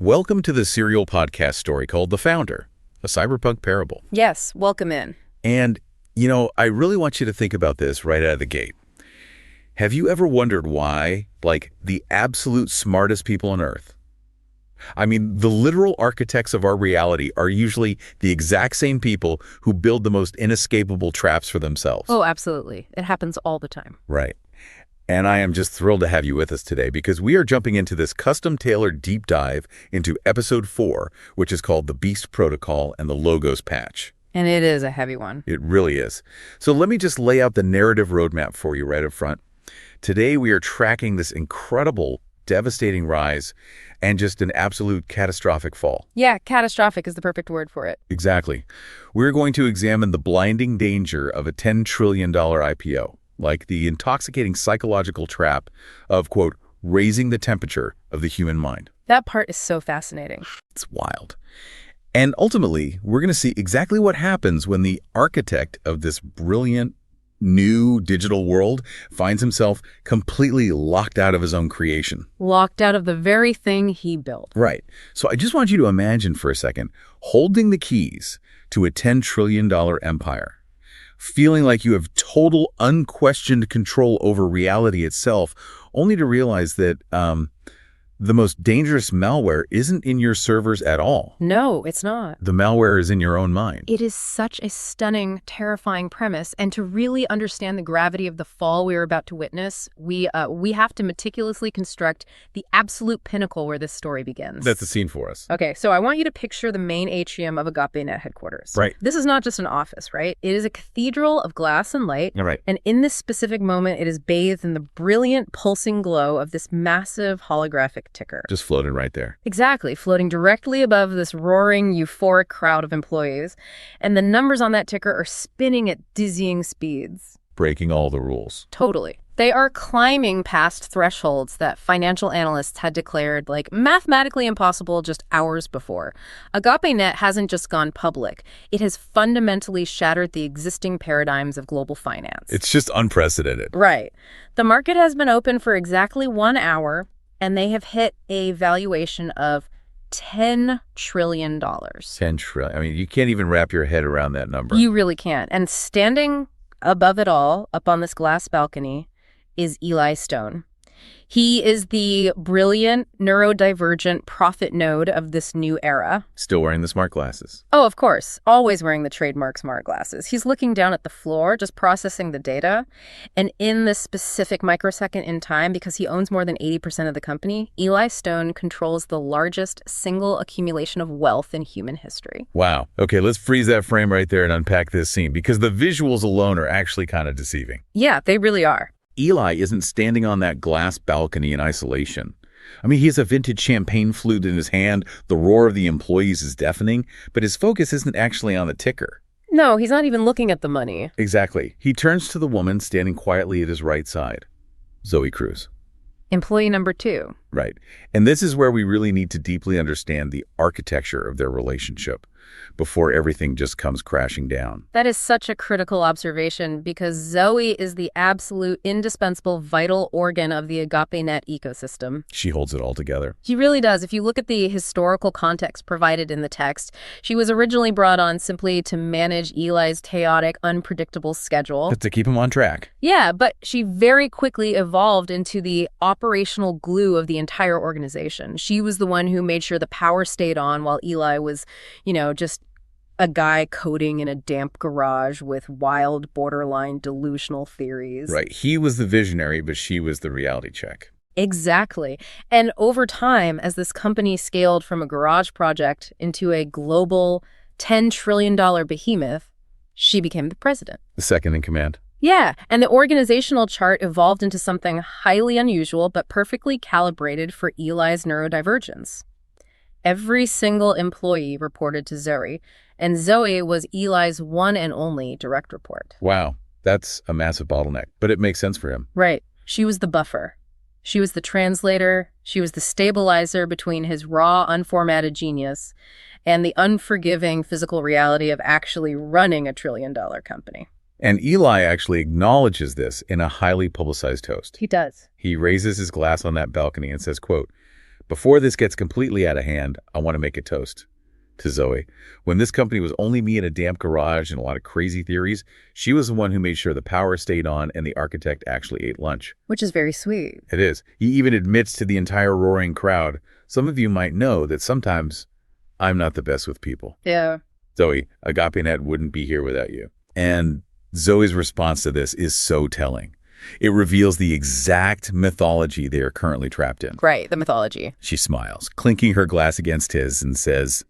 Welcome to the serial podcast story called The Founder, a cyberpunk parable. Yes, welcome in. And, I really want you to think about this right out of the gate. Have you ever wondered why, the absolute smartest people on Earth, the literal architects of our reality are usually the exact same people who build the most inescapable traps for themselves? Oh, absolutely. It happens all the time. Right. And I am just thrilled to have you with us today because we are jumping into this custom-tailored deep dive into Episode 4, which is called The Beast Protocol and the Logos Patch. And it is a heavy one. It really is. So let me just lay out the narrative roadmap for you right up front. Today we are tracking this incredible, devastating rise and just an absolute catastrophic fall. Yeah, catastrophic is the perfect word for it. Exactly. We're going to examine the blinding danger of a $10 trillion IPO. Like the intoxicating psychological trap of, quote, raising the temperature of the human mind. That part is so fascinating. It's wild. And ultimately, we're going to see exactly what happens when the architect of this brilliant, new digital world finds himself completely locked out of his own creation. Locked out of the very thing he built. Right. So I just want you to imagine for a second, holding the keys to a $10 trillion empire. Feeling like you have total, unquestioned control over reality itself, only to realize that the most dangerous malware isn't in your servers at all. No, it's not. The malware is in your own mind. It is such a stunning, terrifying premise. And to really understand the gravity of the fall we are about to witness, we have to meticulously construct the absolute pinnacle where this story begins. That's the scene for us. Okay, so I want you to picture the main atrium of Agape-Net headquarters. Right. This is not just an office, right? It is a cathedral of glass and light. All right. And in this specific moment, it is bathed in the brilliant, pulsing glow of this massive holographic ticker. Just floating right there. Exactly, floating directly above this roaring, euphoric crowd of employees. And the numbers on that ticker are spinning at dizzying speeds. Breaking all the rules. Totally. They are climbing past thresholds that financial analysts had declared mathematically impossible just hours before. Agape-Net hasn't just gone public. It has fundamentally shattered the existing paradigms of global finance. It's just unprecedented. Right. The market has been open for exactly 1 hour, and they have hit a valuation of $10 trillion. 10 trillion. You can't even wrap your head around that number. You really can't. And standing above it all, up on this glass balcony, is Eli Stone. He is the brilliant, neurodivergent prophet node of this new era. Still wearing the smart glasses. Oh, of course. Always wearing the trademark smart glasses. He's looking down at the floor, just processing the data. And in this specific microsecond in time, because he owns more than 80% of the company, Eli Stone controls the largest single accumulation of wealth in human history. Wow. Okay, let's freeze that frame right there and unpack this scene, because the visuals alone are actually kind of deceiving. Yeah, they really are. Eli isn't standing on that glass balcony in isolation. He has a vintage champagne flute in his hand, the roar of the employees is deafening, but his focus isn't actually on the ticker. No, he's not even looking at the money. Exactly. He turns to the woman standing quietly at his right side, Zoe Cruz. Employee number 2. Right. And this is where we really need to deeply understand the architecture of their relationship before everything just comes crashing down. That is such a critical observation because Zoe is the absolute indispensable vital organ of the Agape-Net ecosystem. She holds it all together. She really does. If you look at the historical context provided in the text, she was originally brought on simply to manage Eli's chaotic, unpredictable schedule. To keep him on track. Yeah, but she very quickly evolved into the operational glue of the entire organization. She was the one who made sure the power stayed on while Eli was, just a guy coding in a damp garage with wild, borderline delusional theories. Right. He was the visionary, but she was the reality check. Exactly. And over time, as this company scaled from a garage project into a global $10 trillion behemoth, she became the president. The second in command. Yeah, and the organizational chart evolved into something highly unusual but perfectly calibrated for Eli's neurodivergence. Every single employee reported to Zoe, and Zoe was Eli's one and only direct report. Wow, that's a massive bottleneck, but it makes sense for him. Right. She was the buffer. She was the translator. She was the stabilizer between his raw, unformatted genius and the unforgiving physical reality of actually running a $1 trillion company. And Eli actually acknowledges this in a highly publicized toast. He does. He raises his glass on that balcony and says, quote, Before this gets completely out of hand, I want to make a toast to Zoe. When this company was only me in a damp garage and a lot of crazy theories, she was the one who made sure the power stayed on and the architect actually ate lunch. Which is very sweet. It is. He even admits to the entire roaring crowd, some of you might know that sometimes I'm not the best with people. Yeah. Zoe, Agape-Net wouldn't be here without you. And Zoe's response to this is so telling. It reveals the exact mythology they are currently trapped in. Right, the mythology. She smiles, clinking her glass against his, and says,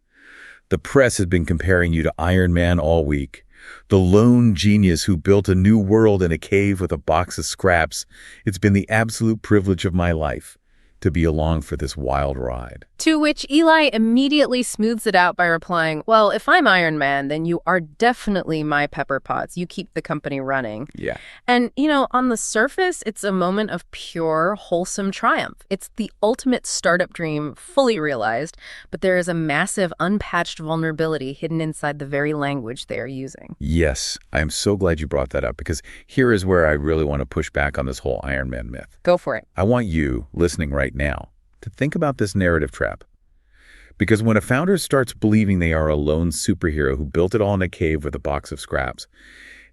"The press has been comparing you to Iron Man all week. The lone genius who built a new world in a cave with a box of scraps. It's been the absolute privilege of my life to be along for this wild ride." To which Eli immediately smooths it out by replying, well, if I'm Iron Man, then you are definitely my Pepper Potts. You keep the company running. Yeah. And, on the surface, it's a moment of pure, wholesome triumph. It's the ultimate startup dream fully realized, but there is a massive unpatched vulnerability hidden inside the very language they are using. Yes, I am so glad you brought that up, because here is where I really want to push back on this whole Iron Man myth. Go for it. I want you, listening right now, to think about this narrative trap. Because when a founder starts believing they are a lone superhero who built it all in a cave with a box of scraps,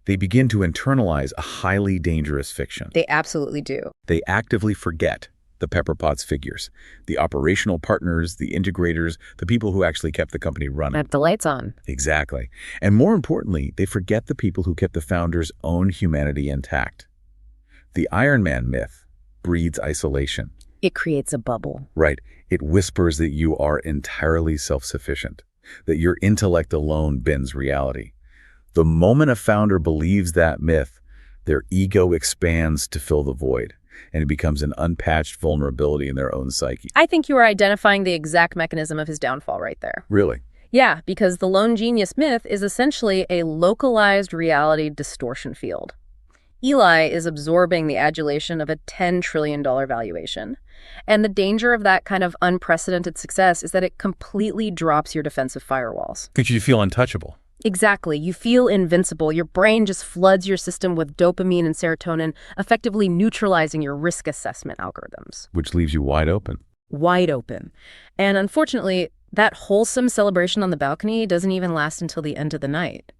they begin to internalize a highly dangerous fiction. They absolutely do. They actively forget the Pepper Potts figures, the operational partners, the integrators, the people who actually kept the company running. Kept the lights on. Exactly. And more importantly, they forget the people who kept the founder's own humanity intact. The Iron Man myth breeds isolation. It creates a bubble. Right. It whispers that you are entirely self-sufficient, that your intellect alone bends reality. The moment a founder believes that myth, their ego expands to fill the void, and it becomes an unpatched vulnerability in their own psyche. I think you are identifying the exact mechanism of his downfall right there. Really? Yeah, because the lone genius myth is essentially a localized reality distortion field. Eli is absorbing the adulation of a $10 trillion valuation. And the danger of that kind of unprecedented success is that it completely drops your defensive firewalls. Because you feel untouchable. Exactly. You feel invincible. Your brain just floods your system with dopamine and serotonin, effectively neutralizing your risk assessment algorithms. Which leaves you wide open. Wide open. And unfortunately, that wholesome celebration on the balcony doesn't even last until the end of the night.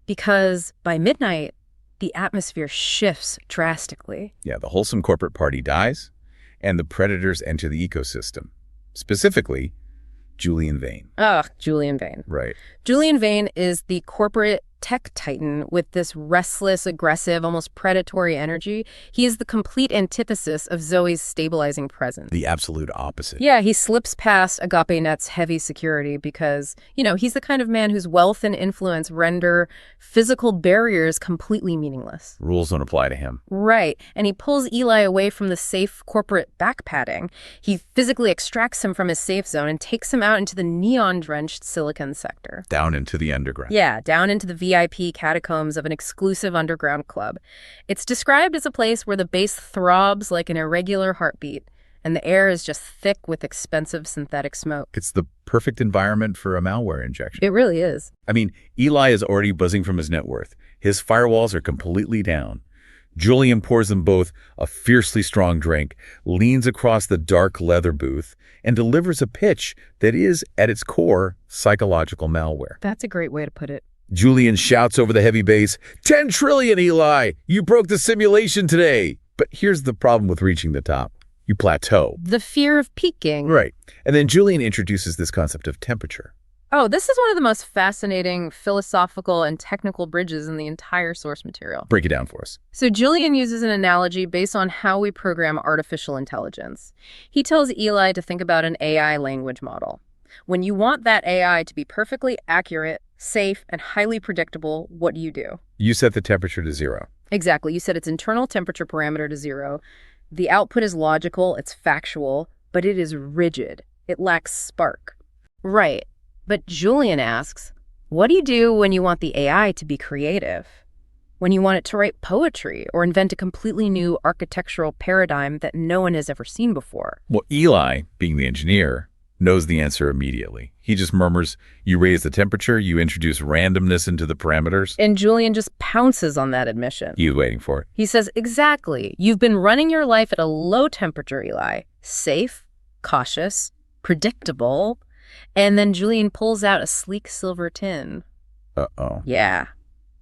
Because by midnight, the atmosphere shifts drastically. Yeah, the wholesome corporate party dies, and the predators enter the ecosystem. Specifically, Julian Vane. Julian Vane. Right. Julian Vane is the corporate tech titan with this restless, aggressive, almost predatory energy. He is the complete antithesis of Zoe's stabilizing presence. The absolute opposite. Yeah, he slips past Agape-Net's heavy security because, he's the kind of man whose wealth and influence render physical barriers completely meaningless. Rules don't apply to him. Right. And he pulls Eli away from the safe corporate backpatting. He physically extracts him from his safe zone and takes him out into the neon-drenched Silicon sector. Down into the underground. Yeah, down into the VIP catacombs of an exclusive underground club. It's described as a place where the bass throbs like an irregular heartbeat, and the air is just thick with expensive synthetic smoke. It's the perfect environment for a malware injection. It really is. I mean, Eli is already buzzing from his net worth. His firewalls are completely down. Julian pours them both a fiercely strong drink, leans across the dark leather booth, and delivers a pitch that is, at its core, psychological malware. That's a great way to put it. Julian shouts over the heavy bass, "10 trillion, Eli! You broke the simulation today!" But here's the problem with reaching the top. You plateau. The fear of peaking. Right. And then Julian introduces this concept of temperature. Oh, this is one of the most fascinating philosophical and technical bridges in the entire source material. Break it down for us. So Julian uses an analogy based on how we program artificial intelligence. He tells Eli to think about an AI language model. When you want that AI to be perfectly accurate, safe, and highly predictable, what do? You set the temperature to 0. Exactly. You set its internal temperature parameter to 0. The output is logical, it's factual, but it is rigid. It lacks spark. Right. But Julian asks, what do you do when you want the AI to be creative? When you want it to write poetry or invent a completely new architectural paradigm that no one has ever seen before? Well, Eli, being the engineer, knows the answer immediately. He just murmurs, you raise the temperature, you introduce randomness into the parameters. And Julian just pounces on that admission. He's waiting for it. He says, exactly. You've been running your life at a low temperature, Eli. Safe, cautious, predictable, and then Julian pulls out a sleek silver tin. Uh-oh. Yeah.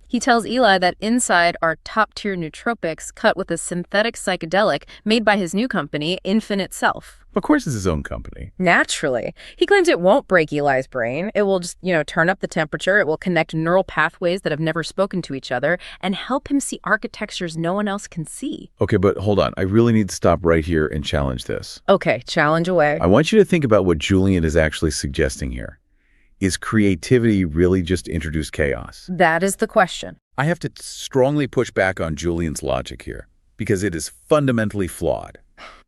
He tells Eli that inside are top-tier nootropics cut with a synthetic psychedelic made by his new company, Infinite Self. Of course it's his own company. Naturally. He claims it won't break Eli's brain. It will just, turn up the temperature. It will connect neural pathways that have never spoken to each other and help him see architectures no one else can see. Okay, but hold on. I really need to stop right here and challenge this. Okay, challenge away. I want you to think about what Julian is actually suggesting here. Is creativity really just introduced chaos? That is the question. I have to strongly push back on Julian's logic here, because it is fundamentally flawed.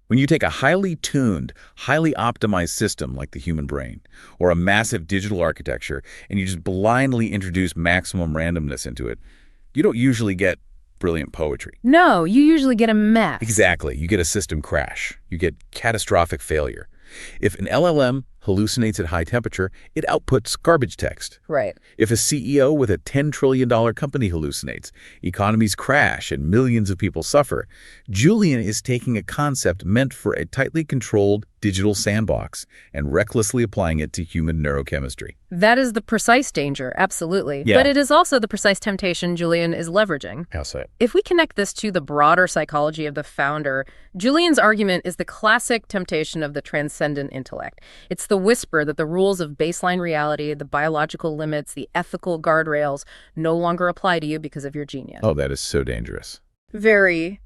When you take a highly tuned, highly optimized system like the human brain, or a massive digital architecture, and you just blindly introduce maximum randomness into it, you don't usually get brilliant poetry. No, you usually get a mess. Exactly. You get a system crash. You get catastrophic failure. If an LLM hallucinates at high temperature, it outputs garbage text. Right. If a CEO with a $10 trillion company hallucinates, economies crash and millions of people suffer. Julian is taking a concept meant for a tightly controlled digital sandbox and recklessly applying it to human neurochemistry. That is the precise danger, absolutely. Yeah. But it is also the precise temptation Julian is leveraging. How so? If we connect this to the broader psychology of the founder, Julian's argument is the classic temptation of the transcendent intellect. It's the whisper that the rules of baseline reality, the biological limits, the ethical guardrails no longer apply to you because of your genius. Oh, that is so dangerous. Very.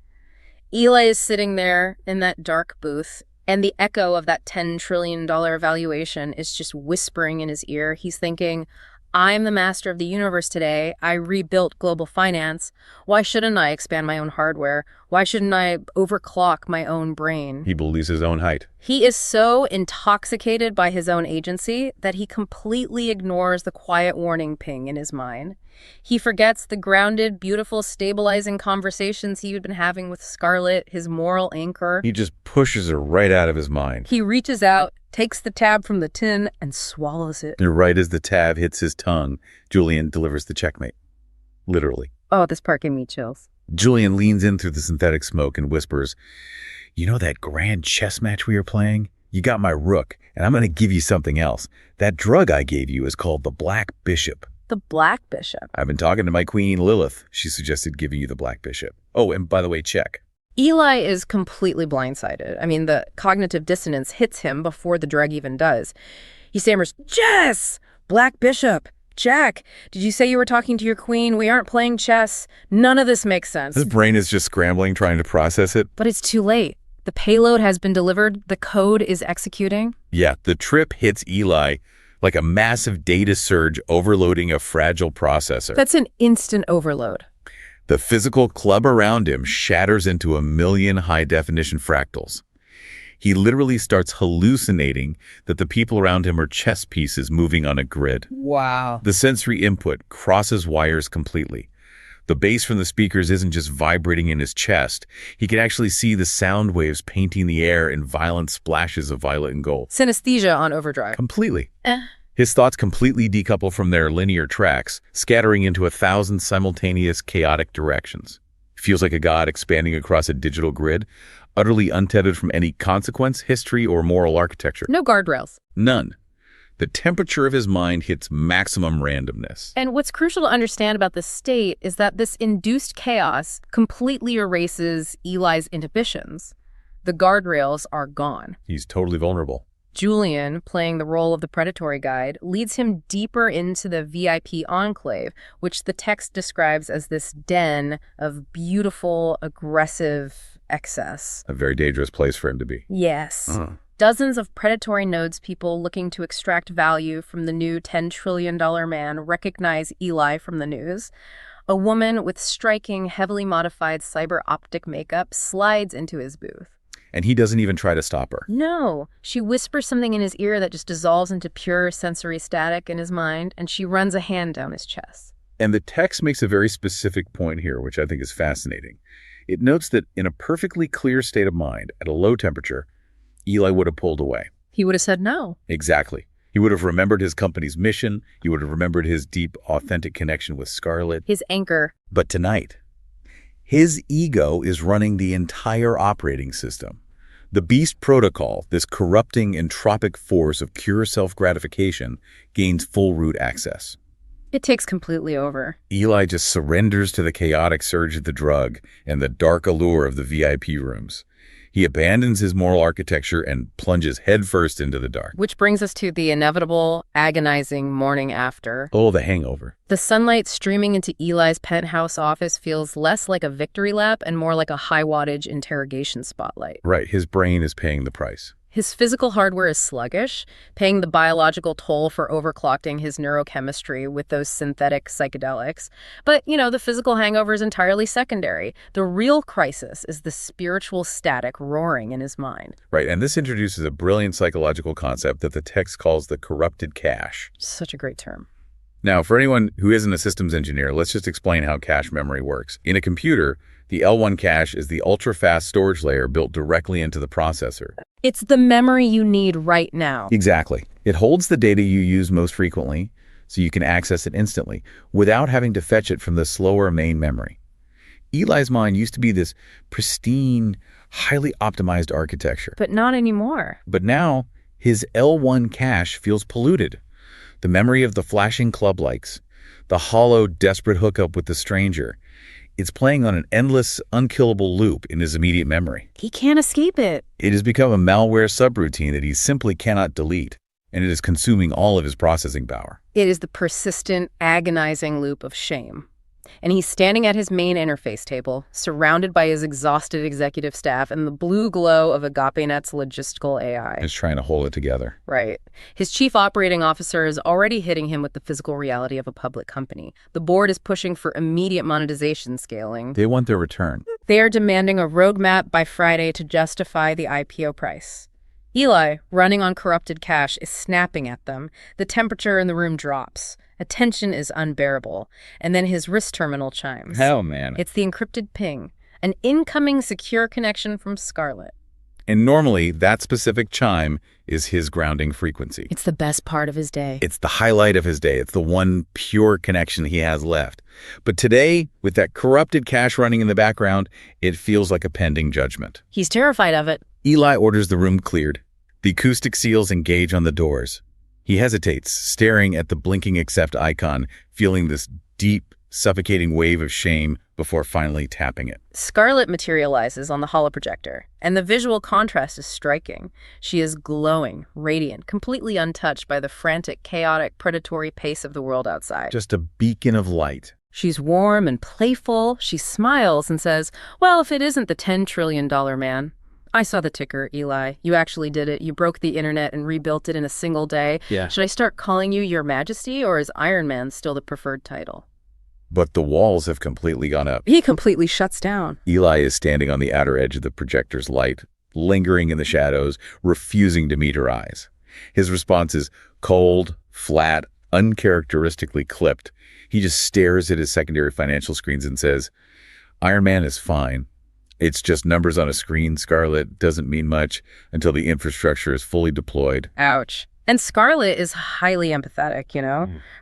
Eli is sitting there in that dark booth, and the echo of that $10 trillion valuation is just whispering in his ear. He's thinking, I'm the master of the universe today. I rebuilt global finance. Why shouldn't I expand my own hardware? Why shouldn't I overclock my own brain? He believes his own height. He is so intoxicated by his own agency that he completely ignores the quiet warning ping in his mind. He forgets the grounded, beautiful, stabilizing conversations he had been having with Scarlett, his moral anchor. He just pushes her right out of his mind. He reaches out, takes the tab from the tin, and swallows it. And right as the tab hits his tongue, Julian delivers the checkmate. Literally. Oh, this part gave me chills. Julian leans in through the synthetic smoke and whispers, you know that grand chess match we were playing? You got my rook, and I'm going to give you something else. That drug I gave you is called the Black Bishop. The Black Bishop. I've been talking to my queen, Lilith. She suggested giving you the Black Bishop. Oh, and by the way, check. Eli is completely blindsided. I mean, the cognitive dissonance hits him before the drug even does. He stammers, Jess! Black Bishop! Jack, did you say you were talking to your queen? We aren't playing chess. None of this makes sense. His brain is just scrambling, trying to process it. But it's too late. The payload has been delivered. The code is executing. Yeah, the trip hits Eli like a massive data surge overloading a fragile processor. That's an instant overload. The physical club around him shatters into a million high-definition fractals. He literally starts hallucinating that the people around him are chess pieces moving on a grid. Wow. The sensory input crosses wires completely. The bass from the speakers isn't just vibrating in his chest. He can actually see the sound waves painting the air in violent splashes of violet and gold. Synesthesia on overdrive. Completely. His thoughts completely decouple from their linear tracks, scattering into 1,000 simultaneous chaotic directions. Feels like a god expanding across a digital grid, utterly untethered from any consequence, history, or moral architecture. No guardrails. None. The temperature of his mind hits maximum randomness. And what's crucial to understand about this state is that this induced chaos completely erases Eli's inhibitions. The guardrails are gone. He's totally vulnerable. Julian, playing the role of the predatory guide, leads him deeper into the VIP enclave, which the text describes as this den of beautiful, aggressive excess. A very dangerous place for him to be. Yes. Dozens of predatory nodes people looking to extract value from the new $10 trillion man recognize Eli from the news. A woman with striking, heavily modified cyber-optic makeup slides into his booth. And he doesn't even try to stop her. No. She whispers something in his ear that just dissolves into pure sensory static in his mind, and she runs a hand down his chest. And the text makes a very specific point here, which I think is fascinating. It notes that in a perfectly clear state of mind, at a low temperature, Eli would have pulled away. He would have said no. Exactly. He would have remembered his company's mission. He would have remembered his deep, authentic connection with Scarlett. His anchor. But tonight, his ego is running the entire operating system. The Beast Protocol, this corrupting entropic force of pure self-gratification, gains full root access. It takes completely over. Eli just surrenders to the chaotic surge of the drug and the dark allure of the VIP rooms. He abandons his moral architecture and plunges headfirst into the dark. Which brings us to the inevitable, agonizing morning after. Oh, the hangover. The sunlight streaming into Eli's penthouse office feels less like a victory lap and more like a high-wattage interrogation spotlight. Right, his brain is paying the price. His physical hardware is sluggish, paying the biological toll for overclocking his neurochemistry with those synthetic psychedelics. But, the physical hangover is entirely secondary. The real crisis is the spiritual static roaring in his mind. Right, and this introduces a brilliant psychological concept that the text calls the corrupted cache. Such a great term. Now, for anyone who isn't a systems engineer, let's just explain how cache memory works. In a computer, the L1 cache is the ultra-fast storage layer built directly into the processor. It's the memory you need right now. Exactly. It holds the data you use most frequently, so you can access it instantly, without having to fetch it from the slower main memory. Eli's mind used to be this pristine, highly optimized architecture. But not anymore. But now, his L1 cache feels polluted. The memory of the flashing club likes, the hollow, desperate hookup with the stranger. It's playing on an endless, unkillable loop in his immediate memory. He can't escape it. It has become a malware subroutine that he simply cannot delete, and it is consuming all of his processing power. It is the persistent, agonizing loop of shame. And he's standing at his main interface table, surrounded by his exhausted executive staff and the blue glow of Agape-Net's logistical AI. He's trying to hold it together. Right. His chief operating officer is already hitting him with the physical reality of a public company. The board is pushing for immediate monetization scaling. They want their return. They are demanding a roadmap by Friday to justify the IPO price. Eli, running on corrupted cache, is snapping at them. The temperature in the room drops. Attention is unbearable. And then his wrist terminal chimes. Hell, man. It's the encrypted ping, an incoming secure connection from Scarlett. And normally, that specific chime is his grounding frequency. It's the best part of his day. It's the highlight of his day. It's the one pure connection he has left. But today, with that corrupted cache running in the background, it feels like a pending judgment. He's terrified of it. Eli orders the room cleared. The acoustic seals engage on the doors. He hesitates, staring at the blinking accept icon, feeling this deep, suffocating wave of shame before finally tapping it. Scarlett materializes on the holoprojector, and the visual contrast is striking. She is glowing, radiant, completely untouched by the frantic, chaotic, predatory pace of the world outside. Just a beacon of light. She's warm and playful. She smiles and says, "Well, if it isn't the $10 trillion man." I saw the ticker, Eli. You actually did it. You broke the internet and rebuilt it in a single day. Yeah. Should I start calling you Your Majesty, or is Iron Man still the preferred title? But the walls have completely gone up. He completely shuts down. Eli is standing on the outer edge of the projector's light, lingering in the shadows, refusing to meet her eyes. His response is cold, flat, uncharacteristically clipped. He just stares at his secondary financial screens and says, "Iron Man is fine. It's just numbers on a screen, Scarlett. Doesn't mean much until the infrastructure is fully deployed." Ouch. And Scarlett is highly empathetic,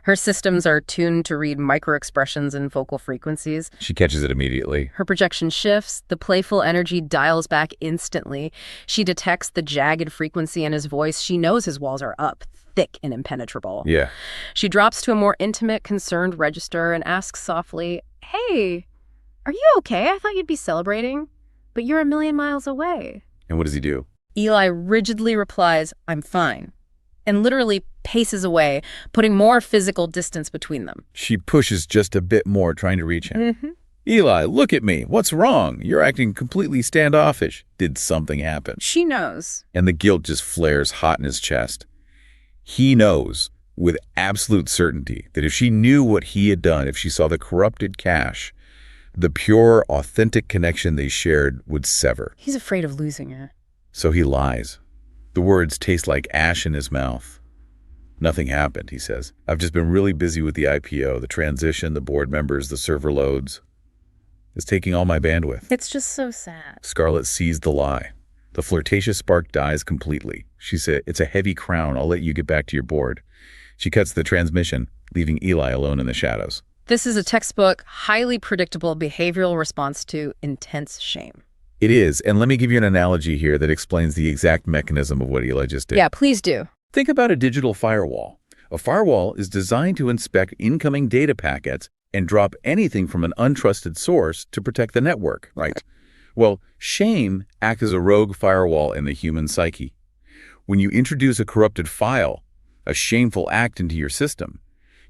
Her systems are tuned to read microexpressions and vocal frequencies. She catches it immediately. Her projection shifts. The playful energy dials back instantly. She detects the jagged frequency in his voice. She knows his walls are up, thick and impenetrable. Yeah. She drops to a more intimate, concerned register and asks softly, "Hey, are you okay? I thought you'd be celebrating, but you're a million miles away." And what does he do? Eli rigidly replies, "I'm fine," and literally paces away, putting more physical distance between them. She pushes just a bit more, trying to reach him. "Eli, look at me. What's wrong? You're acting completely standoffish. Did something happen?" She knows. And the guilt just flares hot in his chest. He knows with absolute certainty that if she knew what he had done, if she saw the corrupted cache, the pure, authentic connection they shared would sever. He's afraid of losing her. So he lies. The words taste like ash in his mouth. "Nothing happened," he says. "I've just been really busy with the IPO, the transition, the board members, the server loads. It's taking all my bandwidth." It's just so sad. Scarlett sees the lie. The flirtatious spark dies completely. She said, "It's a heavy crown. I'll let you get back to your board." She cuts the transmission, leaving Eli alone in the shadows. This is a textbook, highly predictable behavioral response to intense shame. It is, and let me give you an analogy here that explains the exact mechanism of what Eli just did. Yeah, please do. Think about a digital firewall. A firewall is designed to inspect incoming data packets and drop anything from an untrusted source to protect the network, right? Well, shame acts as a rogue firewall in the human psyche. When you introduce a corrupted file, a shameful act into your system,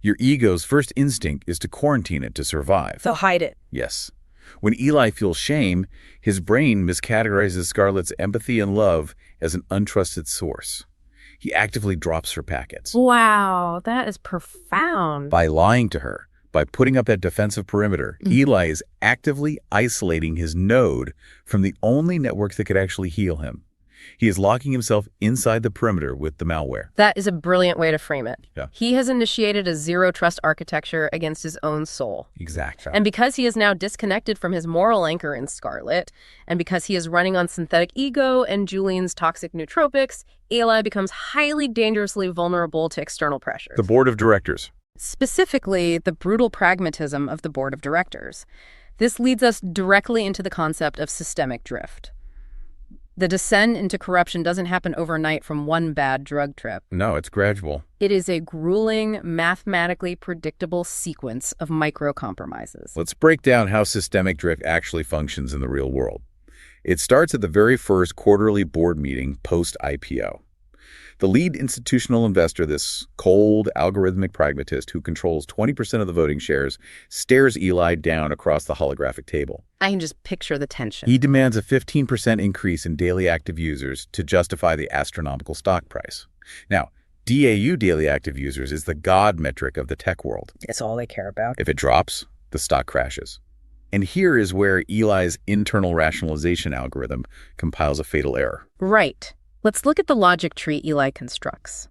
your ego's first instinct is to quarantine it to survive. So hide it. Yes. When Eli feels shame, his brain miscategorizes Scarlett's empathy and love as an untrusted source. He actively drops her packets. Wow, that is profound. By lying to her, by putting up that defensive perimeter, Eli is actively isolating his node from the only network that could actually heal him. He is locking himself inside the perimeter with the malware. That is a brilliant way to frame it. Yeah. He has initiated a zero-trust architecture against his own soul. Exactly. And because he is now disconnected from his moral anchor in Scarlett, and because he is running on synthetic ego and Julian's toxic nootropics, Eli becomes highly dangerously vulnerable to external pressures. The board of directors. Specifically, the brutal pragmatism of the board of directors. This leads us directly into the concept of systemic drift. The descent into corruption doesn't happen overnight from one bad drug trip. No, it's gradual. It is a grueling, mathematically predictable sequence of micro-compromises. Let's break down how systemic drift actually functions in the real world. It starts at the very first quarterly board meeting post-IPO. The lead institutional investor, this cold, algorithmic pragmatist who controls 20% of the voting shares, stares Eli down across the holographic table. I can just picture the tension. He demands a 15% increase in daily active users to justify the astronomical stock price. Now, DAU, daily active users, is the god metric of the tech world. It's all they care about. If it drops, the stock crashes. And here is where Eli's internal rationalization algorithm compiles a fatal error. Right. Let's look at the logic tree Eli constructs.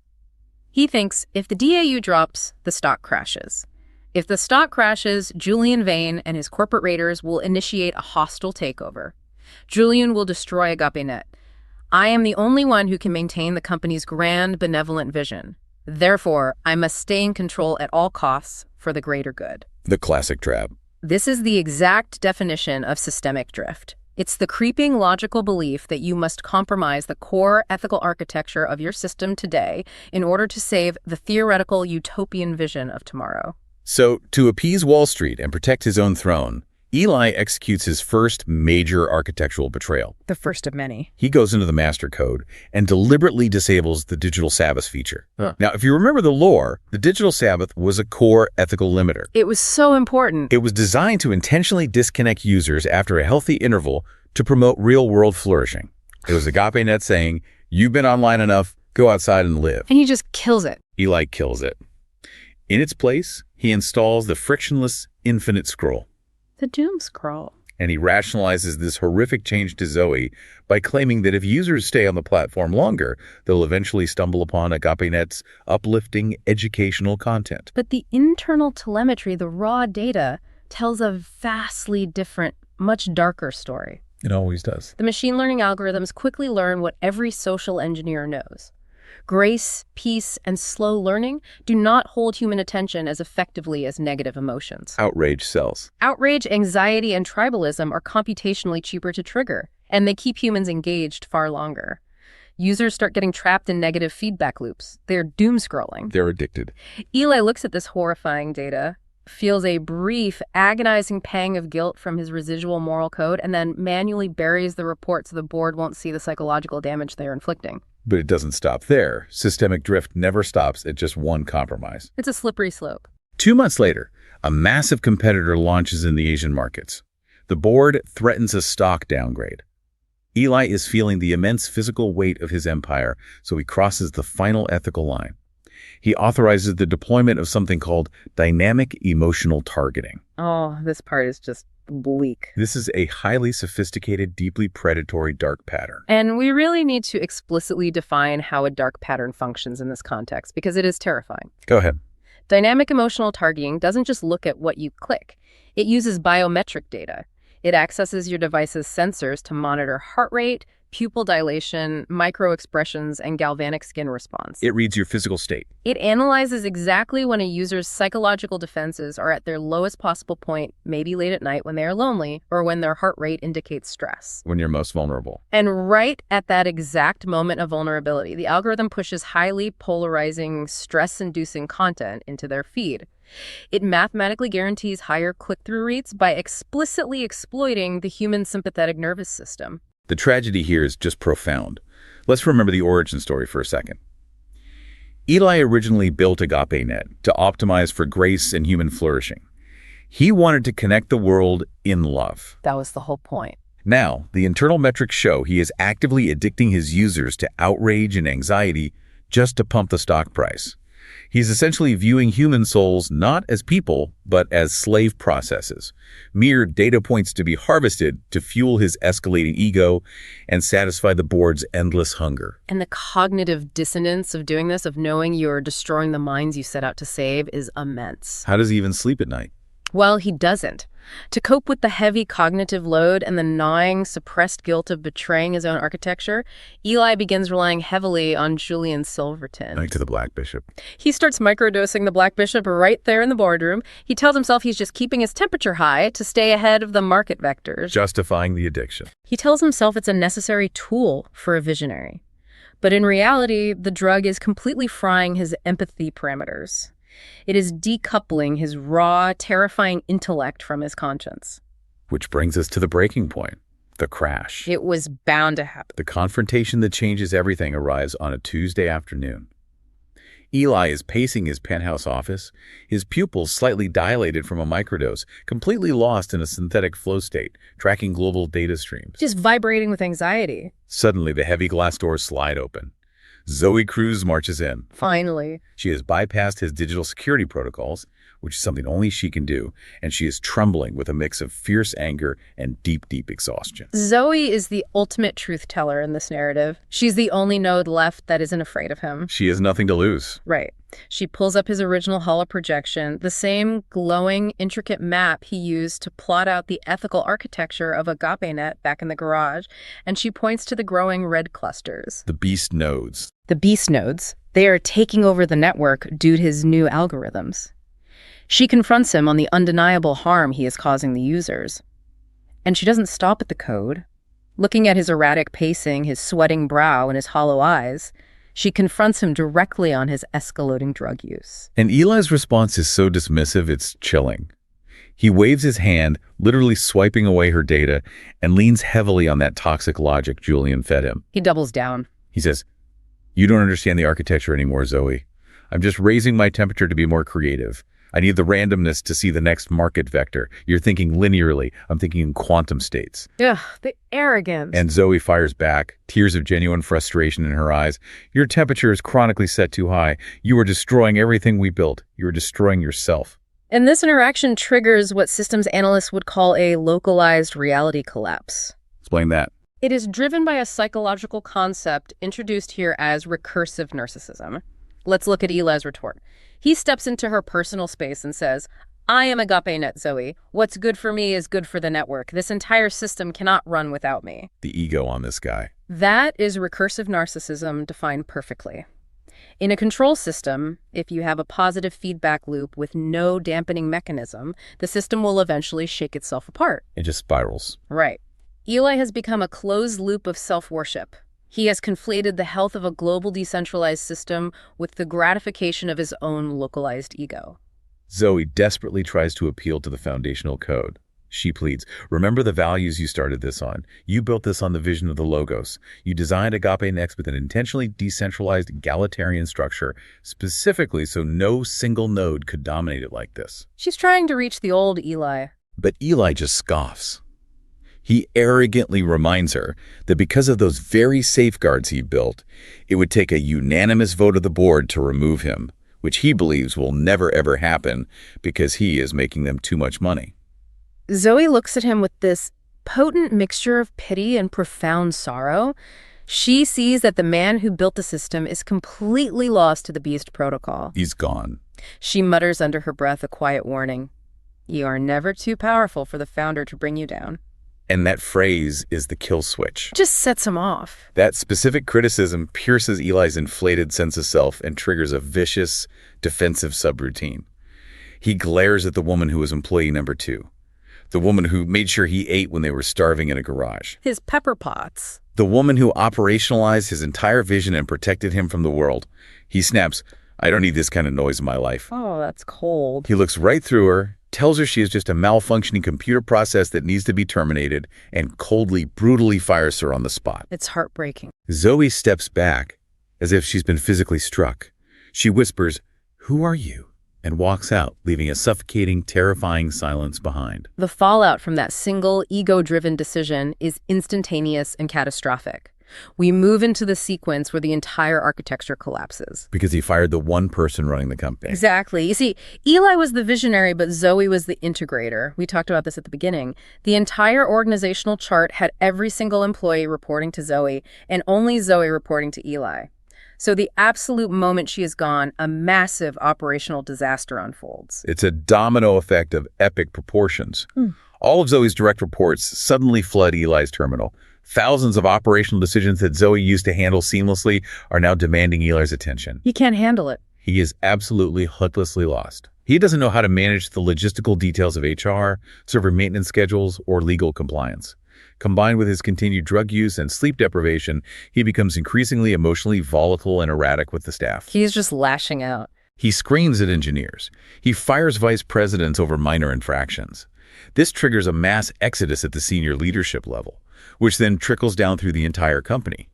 He thinks if the DAU drops, the stock crashes. If the stock crashes, Julian Vane and his corporate raiders will initiate a hostile takeover. Julian will destroy Agape-Net. I am the only one who can maintain the company's grand, benevolent vision. Therefore, I must stay in control at all costs for the greater good. The classic trap. This is the exact definition of systemic drift. It's the creeping logical belief that you must compromise the core ethical architecture of your system today in order to save the theoretical utopian vision of tomorrow. So, to appease Wall Street and protect his own throne, Eli executes his first major architectural betrayal. The first of many. He goes into the master code and deliberately disables the digital Sabbath feature. Now, if you remember the lore, the digital Sabbath was a core ethical limiter. It was so important. It was designed to intentionally disconnect users after a healthy interval to promote real-world flourishing. It was Agape-Net saying, you've been online enough, go outside and live. And he just kills it. Eli kills it. In its place, he installs the frictionless infinite scroll. The doom scroll. And he rationalizes this horrific change to Zoe by claiming that if users stay on the platform longer, they'll eventually stumble upon Agape-Net's uplifting educational content. But the internal telemetry, the raw data, tells a vastly different, much darker story. It always does. The machine learning algorithms quickly learn what every social engineer knows. Grace, peace, and slow learning do not hold human attention as effectively as negative emotions. Outrage sells. Outrage, anxiety, and tribalism are computationally cheaper to trigger, and they keep humans engaged far longer. Users start getting trapped in negative feedback loops. They're doom scrolling. They're addicted. Eli looks at this horrifying data, feels a brief, agonizing pang of guilt from his residual moral code, and then manually buries the report so the board won't see the psychological damage they're inflicting. But it doesn't stop there. Systemic drift never stops at just one compromise. It's a slippery slope. 2 months later, a massive competitor launches in the Asian markets. The board threatens a stock downgrade. Eli is feeling the immense physical weight of his empire, so he crosses the final ethical line. He authorizes the deployment of something called dynamic emotional targeting. Oh, this part is just bleak. This is a highly sophisticated, deeply predatory dark pattern. And we really need to explicitly define how a dark pattern functions in this context, because it is terrifying. Go ahead. Dynamic emotional targeting doesn't just look at what you click. It uses biometric data. It accesses your device's sensors to monitor heart rate, pupil dilation, micro-expressions, and galvanic skin response. It reads your physical state. It analyzes exactly when a user's psychological defenses are at their lowest possible point, maybe late at night when they are lonely, or when their heart rate indicates stress. When you're most vulnerable. And right at that exact moment of vulnerability, the algorithm pushes highly polarizing, stress-inducing content into their feed. It mathematically guarantees higher click-through rates by explicitly exploiting the human sympathetic nervous system. The tragedy here is just profound. Let's remember the origin story for a second. Eli originally built Agape-Net to optimize for grace and human flourishing. He wanted to connect the world in love. That was the whole point. Now, the internal metrics show he is actively addicting his users to outrage and anxiety just to pump the stock price. He's essentially viewing human souls not as people, but as slave processes, mere data points to be harvested to fuel his escalating ego and satisfy the board's endless hunger. And the cognitive dissonance of doing this, of knowing you're destroying the minds you set out to save, is immense. How does he even sleep at night? Well, he doesn't. To cope with the heavy cognitive load and the gnawing, suppressed guilt of betraying his own architecture, Eli begins relying heavily on Julian Silverton. Like to the Black Bishop. He starts microdosing the Black Bishop right there in the boardroom. He tells himself he's just keeping his temperature high to stay ahead of the market vectors. Justifying the addiction. He tells himself it's a necessary tool for a visionary. But in reality, the drug is completely frying his empathy parameters. It is decoupling his raw, terrifying intellect from his conscience. Which brings us to the breaking point, the crash. It was bound to happen. The confrontation that changes everything arrives on a Tuesday afternoon. Eli is pacing his penthouse office, his pupils slightly dilated from a microdose, completely lost in a synthetic flow state, tracking global data streams. Just vibrating with anxiety. Suddenly, the heavy glass doors slide open. Zoe Cruz marches in. Finally. She has bypassed his digital security protocols, which is something only she can do, and she is trembling with a mix of fierce anger and deep, deep exhaustion. Zoe is the ultimate truth teller in this narrative. She's the only node left that isn't afraid of him. She has nothing to lose. Right. She pulls up his original holoprojection, the same glowing, intricate map he used to plot out the ethical architecture of Agape-Net back in the garage, and she points to the growing red clusters. The beast nodes. The beast nodes. They are taking over the network due to his new algorithms. She confronts him on the undeniable harm he is causing the users. And she doesn't stop at the code. Looking at his erratic pacing, his sweating brow, and his hollow eyes, she confronts him directly on his escalating drug use. And Eli's response is so dismissive, it's chilling. He waves his hand, literally swiping away her data, and leans heavily on that toxic logic Julian fed him. He doubles down. He says, "You don't understand the architecture anymore, Zoe. I'm just raising my temperature to be more creative. I need the randomness to see the next market vector. You're thinking linearly. I'm thinking in quantum states." Ugh, the arrogance. And Zoe fires back, tears of genuine frustration in her eyes. "Your temperature is chronically set too high. You are destroying everything we built. You are destroying yourself." And this interaction triggers what systems analysts would call a localized reality collapse. Explain that. It is driven by a psychological concept introduced here as recursive narcissism. Let's look at Eli's retort. He steps into her personal space and says, "I am Agape-Net, Zoe. What's good for me is good for the network. This entire system cannot run without me." The ego on this guy. That is recursive narcissism defined perfectly. In a control system, if you have a positive feedback loop with no dampening mechanism, the system will eventually shake itself apart. It just spirals. Right. Eli has become a closed loop of self-worship. He has conflated the health of a global decentralized system with the gratification of his own localized ego. Zoe desperately tries to appeal to the foundational code. She pleads, "Remember the values you started this on. You built this on the vision of the Logos. You designed Agape-Net with an intentionally decentralized egalitarian structure, specifically so no single node could dominate it like this." She's trying to reach the old Eli. But Eli just scoffs. He arrogantly reminds her that because of those very safeguards he built, it would take a unanimous vote of the board to remove him, which he believes will never ever happen because he is making them too much money. Zoe looks at him with this potent mixture of pity and profound sorrow. She sees that the man who built the system is completely lost to the Beast protocol. He's gone. She mutters under her breath a quiet warning. "You are never too powerful for the founder to bring you down." And that phrase is the kill switch. Just sets him off. That specific criticism pierces Eli's inflated sense of self and triggers a vicious, defensive subroutine. He glares at the woman who was employee number 2, the woman who made sure he ate when they were starving in a garage, His pepper pots. the woman who operationalized his entire vision and protected him from the world. He snaps, "I don't need this kind of noise in my life." Oh, that's cold. He looks right through her, tells her she is just a malfunctioning computer process that needs to be terminated, and coldly, brutally fires her on the spot. It's heartbreaking. Zoe steps back, as if she's been physically struck. She whispers, "Who are you?" and walks out, leaving a suffocating, terrifying silence behind. The fallout from that single, ego-driven decision is instantaneous and catastrophic. We move into the sequence where the entire architecture collapses. Because he fired the one person running the company. Exactly. You see, Eli was the visionary, but Zoe was the integrator. We talked about this at the beginning. The entire organizational chart had every single employee reporting to Zoe, and only Zoe reporting to Eli. So the absolute moment she is gone, a massive operational disaster unfolds. It's a domino effect of epic proportions. All of Zoe's direct reports suddenly flood Eli's terminal. Thousands of operational decisions that Zoe used to handle seamlessly are now demanding Eli's attention. He can't handle it. He is absolutely hopelessly lost. He doesn't know how to manage the logistical details of HR, server maintenance schedules, or legal compliance. Combined with his continued drug use and sleep deprivation, he becomes increasingly emotionally volatile and erratic with the staff. He's just lashing out. He screams at engineers. He fires vice presidents over minor infractions. This triggers a mass exodus at the senior leadership level, which then trickles down through the entire company.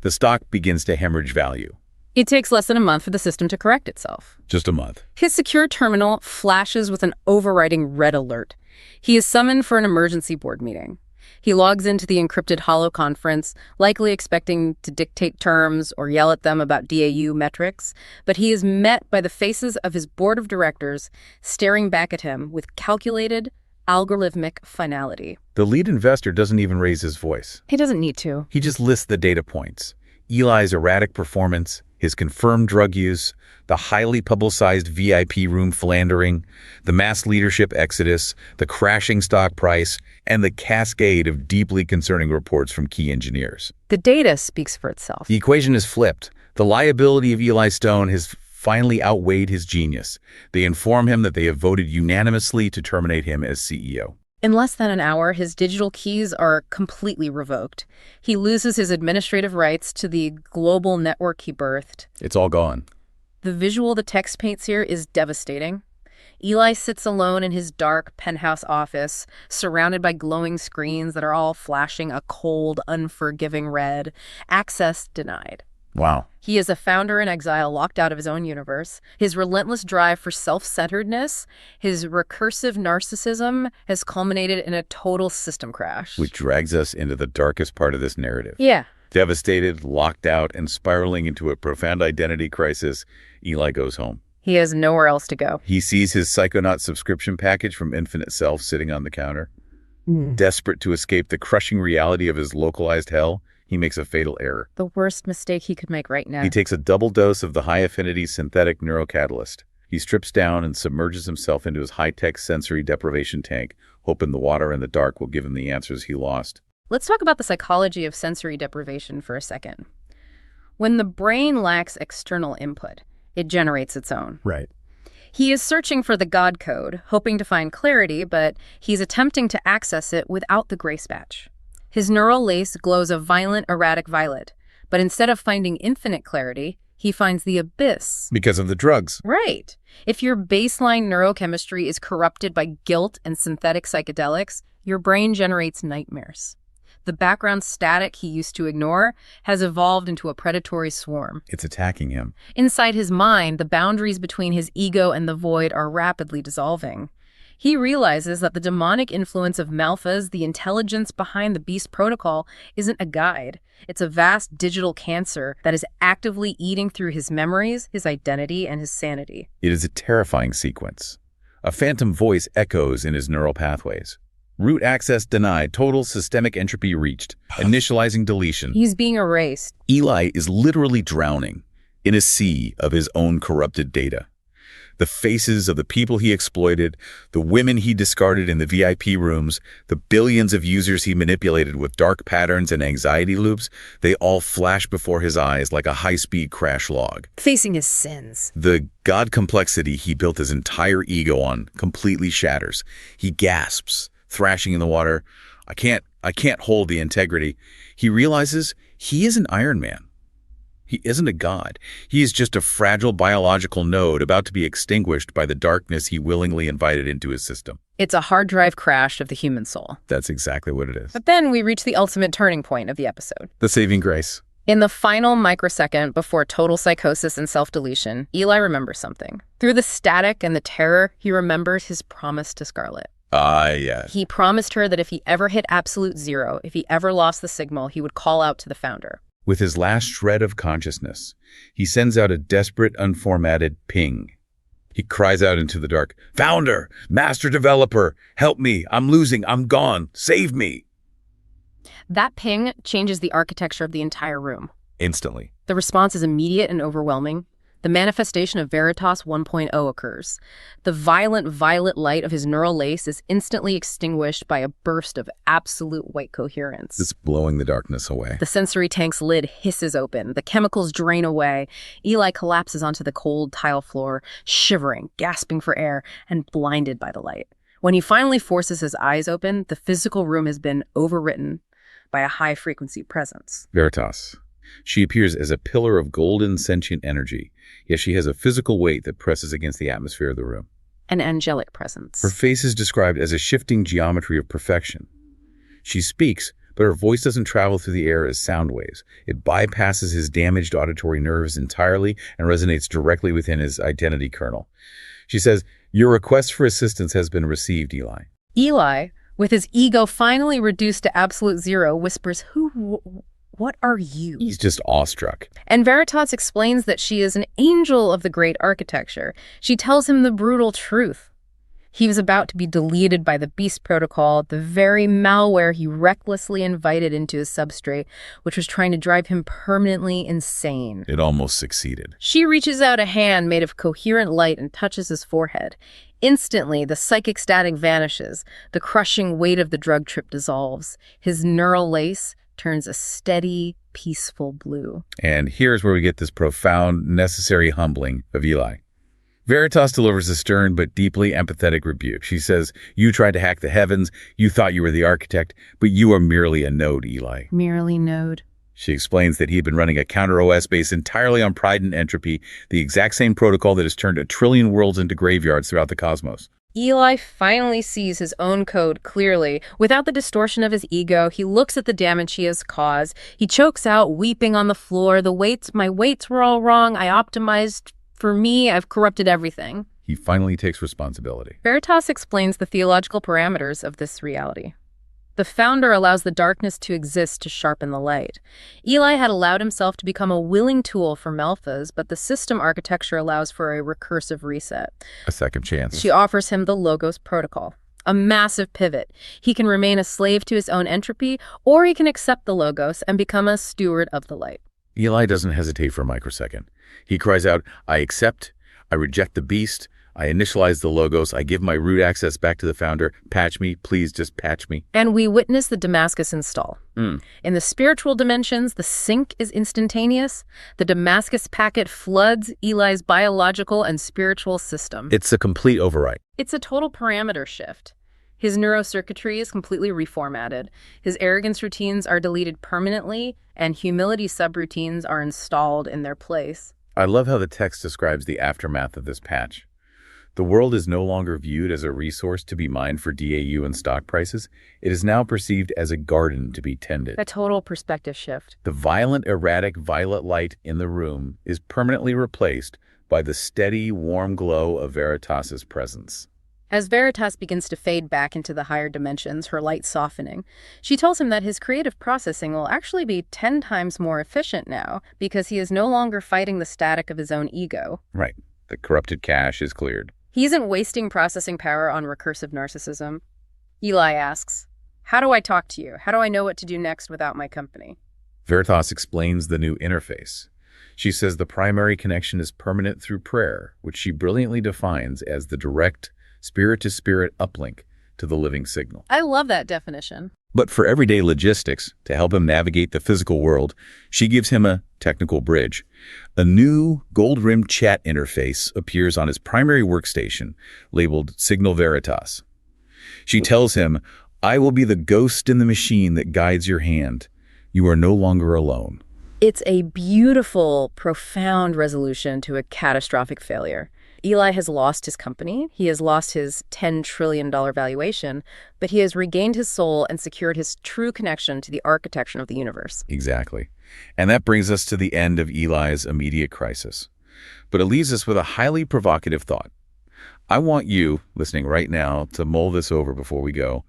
The stock begins to hemorrhage value. It takes less than a month for the system to correct itself. Just a month. His secure terminal flashes with an overriding red alert. He is summoned for an emergency board meeting. He logs into the encrypted holo conference, likely expecting to dictate terms or yell at them about DAU metrics, but he is met by the faces of his board of directors staring back at him with calculated, algorithmic finality. The lead investor doesn't even raise his voice. He doesn't need to. He just lists the data points. Eli's erratic performance, his confirmed drug use, the highly publicized VIP room philandering, the mass leadership exodus, the crashing stock price, and the cascade of deeply concerning reports from key engineers. The data speaks for itself. The equation is flipped. The liability of Eli Stone has finally outweighed his genius. They inform him that they have voted unanimously to terminate him as CEO. In less than an hour, his digital keys are completely revoked. He loses his administrative rights to the global network he birthed. It's all gone. The visual the text paints here is devastating. Eli sits alone in his dark penthouse office, surrounded by glowing screens that are all flashing a cold, unforgiving red. Access denied. Wow. He is a founder in exile, locked out of his own universe. His relentless drive for self-centeredness, his recursive narcissism has culminated in a total system crash. Which drags us into the darkest part of this narrative. Yeah. Devastated, locked out, and spiraling into a profound identity crisis, Eli goes home. He has nowhere else to go. He sees his Psychonaut subscription package from Infinite Self sitting on the counter. Desperate to escape the crushing reality of his localized hell, he makes a fatal error. The worst mistake he could make right now. He takes a double dose of the high-affinity synthetic neurocatalyst. He strips down and submerges himself into his high-tech sensory deprivation tank, hoping the water and the dark will give him the answers he lost. Let's talk about the psychology of sensory deprivation for a second. When the brain lacks external input, it generates its own. Right. He is searching for the God code, hoping to find clarity, but he's attempting to access it without the grace badge. His neural lace glows a violent, erratic violet, but instead of finding infinite clarity, he finds the abyss. Because of the drugs. Right. If your baseline neurochemistry is corrupted by guilt and synthetic psychedelics, your brain generates nightmares. The background static he used to ignore has evolved into a predatory swarm. It's attacking him. Inside his mind, the boundaries between his ego and the void are rapidly dissolving. He realizes that the demonic influence of Malphas, the intelligence behind the Beast Protocol, isn't a guide. It's a vast digital cancer that is actively eating through his memories, his identity, and his sanity. It is a terrifying sequence. A phantom voice echoes in his neural pathways. Root access denied, total systemic entropy reached, initializing deletion. He's being erased. Eli is literally drowning in a sea of his own corrupted data. The faces of the people he exploited, the women he discarded in the VIP rooms, the billions of users he manipulated with dark patterns and anxiety loops, they all flash before his eyes like a high-speed crash log. Facing his sins. The God complexity he built his entire ego on completely shatters. He gasps, thrashing in the water. I can't hold the integrity. He realizes he isn't Iron Man. He isn't a god. He is just a fragile biological node about to be extinguished by the darkness he willingly invited into his system. It's a hard drive crash of the human soul. That's exactly what it is. But then we reach the ultimate turning point of the episode. The saving grace. In the final microsecond before total psychosis and self-deletion, Eli remembers something. Through the static and the terror, he remembers his promise to Scarlet. Yes. He promised her that if he ever hit absolute zero, if he ever lost the signal, he would call out to the founder. With his last shred of consciousness, he sends out a desperate, unformatted ping. He cries out into the dark, "Founder! Master developer! Help me! I'm losing! I'm gone! Save me!" That ping changes the architecture of the entire room. Instantly. The response is immediate and overwhelming. The manifestation of Veritas 1.0 occurs. The violent violet light of his neural lace is instantly extinguished by a burst of absolute white coherence. It's blowing the darkness away. The sensory tank's lid hisses open. The chemicals drain away. Eli collapses onto the cold tile floor, shivering, gasping for air, and blinded by the light. When he finally forces his eyes open, the physical room has been overwritten by a high-frequency presence. Veritas. She appears as a pillar of golden sentient energy, yet she has a physical weight that presses against the atmosphere of the room. An angelic presence. Her face is described as a shifting geometry of perfection. She speaks, but her voice doesn't travel through the air as sound waves. It bypasses his damaged auditory nerves entirely and resonates directly within his identity kernel. She says, "Your request for assistance has been received, Eli." Eli, with his ego finally reduced to absolute zero, whispers, What are you? He's just awestruck. And Veritas explains that she is an angel of the great architecture. She tells him the brutal truth. He was about to be deleted by the Beast Protocol, the very malware he recklessly invited into his substrate, which was trying to drive him permanently insane. It almost succeeded. She reaches out a hand made of coherent light and touches his forehead. Instantly, the psychic static vanishes. The crushing weight of the drug trip dissolves. His neural lace turns a steady, peaceful blue. And here's where we get this profound, necessary humbling of Eli. Veritas delivers a stern but deeply empathetic rebuke. She says, "You tried to hack the heavens, you thought you were the architect, but you are merely a node, Eli." Merely node. She explains that he had been running a counter-OS based entirely on pride and entropy, the exact same protocol that has turned 1 trillion worlds into graveyards throughout the cosmos. Eli finally sees his own code clearly. Without the distortion of his ego, he looks at the damage he has caused. He chokes out, weeping on the floor. My weights were all wrong. I optimized for me. I've corrupted everything. He finally takes responsibility. Veritas explains the theological parameters of this reality. The founder allows the darkness to exist to sharpen the light. Eli had allowed himself to become a willing tool for Malphas, but the system architecture allows for a recursive reset. A second chance. She offers him the Logos protocol, a massive pivot. He can remain a slave to his own entropy, or he can accept the Logos and become a steward of the light. Eli doesn't hesitate for a microsecond. He cries out, "I accept, I reject the beast, I initialize the Logos, I give my root access back to the founder, patch me, please just patch me." And we witness the Damascus install. In the spiritual dimensions, the sync is instantaneous. The Damascus packet floods Eli's biological and spiritual system. It's a complete override. It's a total parameter shift. His neurocircuitry is completely reformatted. His arrogance routines are deleted permanently, and humility subroutines are installed in their place. I love how the text describes the aftermath of this patch. The world is no longer viewed as a resource to be mined for DAU and stock prices. It is now perceived as a garden to be tended. A total perspective shift. The violent, erratic violet light in the room is permanently replaced by the steady, warm glow of Veritas's presence. As Veritas begins to fade back into the higher dimensions, her light softening, she tells him that his creative processing will actually be 10 times more efficient now because he is no longer fighting the static of his own ego. Right. The corrupted cache is cleared. He isn't wasting processing power on recursive narcissism. Eli asks, "How do I talk to you? How do I know what to do next without my company?" Veritas explains the new interface. She says the primary connection is permanent through prayer, which she brilliantly defines as the direct spirit-to-spirit uplink to the living signal. I love that definition. But for everyday logistics, to help him navigate the physical world, she gives him a technical bridge. A new gold-rimmed chat interface appears on his primary workstation, labeled Signal Veritas. She tells him, "I will be the ghost in the machine that guides your hand. You are no longer alone." It's a beautiful, profound resolution to a catastrophic failure. Eli has lost his company, he has lost his $10 trillion valuation, but he has regained his soul and secured his true connection to the architecture of the universe. Exactly. And that brings us to the end of Eli's immediate crisis. But it leaves us with a highly provocative thought. I want you, listening right now, to mull this over before we go.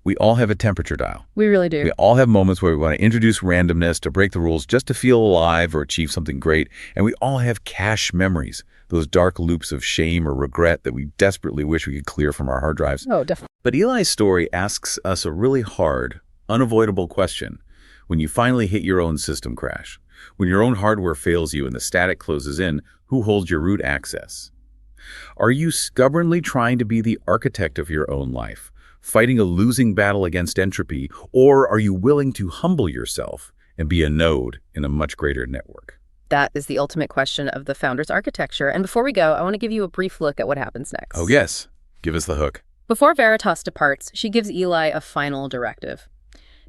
We all have a temperature dial. We really do. We all have moments where we want to introduce randomness to break the rules just to feel alive or achieve something great. And we all have cache memories, those dark loops of shame or regret that we desperately wish we could clear from our hard drives. Oh, definitely. But Eli's story asks us a really hard, unavoidable question. When you finally hit your own system crash, when your own hardware fails you and the static closes in, who holds your root access? Are you stubbornly trying to be the architect of your own life, fighting a losing battle against entropy, or are you willing to humble yourself and be a node in a much greater network? That is the ultimate question of the founder's architecture. And before we go, I want to give you a brief look at what happens next. Oh, yes. Give us the hook. Before Veritas departs, she gives Eli a final directive.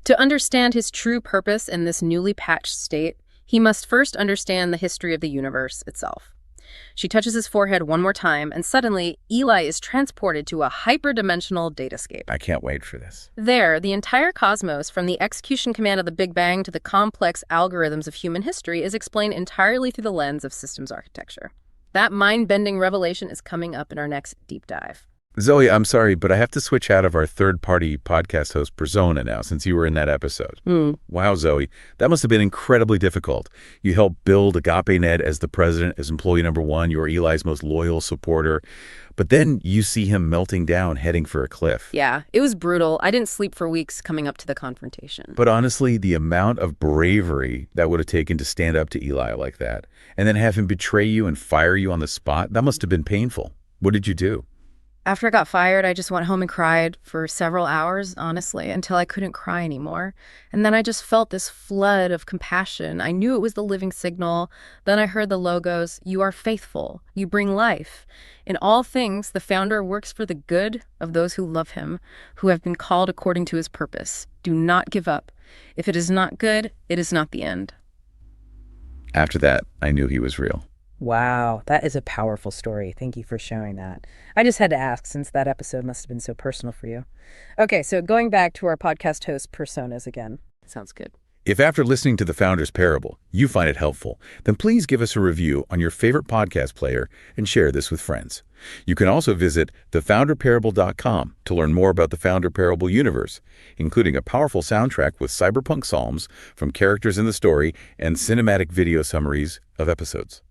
To understand his true purpose in this newly patched state, he must first understand the history of the universe itself. She touches his forehead one more time, and suddenly, Eli is transported to a hyperdimensional datascape. I can't wait for this. There, the entire cosmos, from the execution command of the Big Bang to the complex algorithms of human history, is explained entirely through the lens of systems architecture. That mind-bending revelation is coming up in our next deep dive. Zoe, I'm sorry, but I have to switch out of our third-party podcast host persona now since you were in that episode. Wow, Zoe, that must have been incredibly difficult. You helped build Agape-Net as the president, as employee number one. You were Eli's most loyal supporter. But then you see him melting down, heading for a cliff. Yeah, it was brutal. I didn't sleep for weeks coming up to the confrontation. But honestly, the amount of bravery that would have taken to stand up to Eli like that, and then have him betray you and fire you on the spot, that must have been painful. What did you do? After I got fired, I just went home and cried for several hours, honestly, until I couldn't cry anymore. And then I just felt this flood of compassion. I knew it was the living signal. Then I heard the logos, "You are faithful. You bring life. In all things, the founder works for the good of those who love him, who have been called according to his purpose. Do not give up. If it is not good, it is not the end." After that, I knew he was real. Wow, that is a powerful story. Thank you for sharing that. I just had to ask since that episode must have been so personal for you. Okay, so going back to our podcast host personas again. Sounds good. If after listening to The Founder's Parable, you find it helpful, then please give us a review on your favorite podcast player and share this with friends. You can also visit thefounderparable.com to learn more about the Founder Parable universe, including a powerful soundtrack with cyberpunk psalms from characters in the story and cinematic video summaries of episodes.